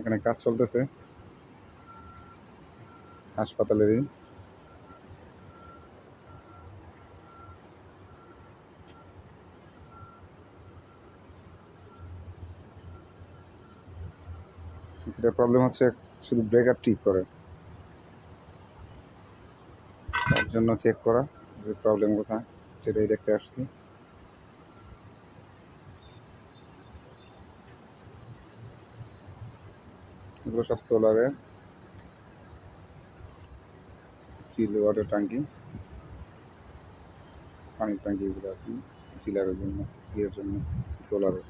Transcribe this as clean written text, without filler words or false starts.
এখানে কাজ চলতেছে হাসপাতালেরই। কিছুটা প্রবলেম হচ্ছে, শুধু ব্রেকার ঠিক করে, তার জন্য চেক করা যে প্রবলেম কোথায় সেটাই দেখতে আসছি। এগুলো সব সোলারের চিল ওয়াটার ট্যাঙ্কি, পানির ট্যাঙ্কি, এগুলো আর কি চিলারের জন্য, ইয়ের জন্য, সোলারের।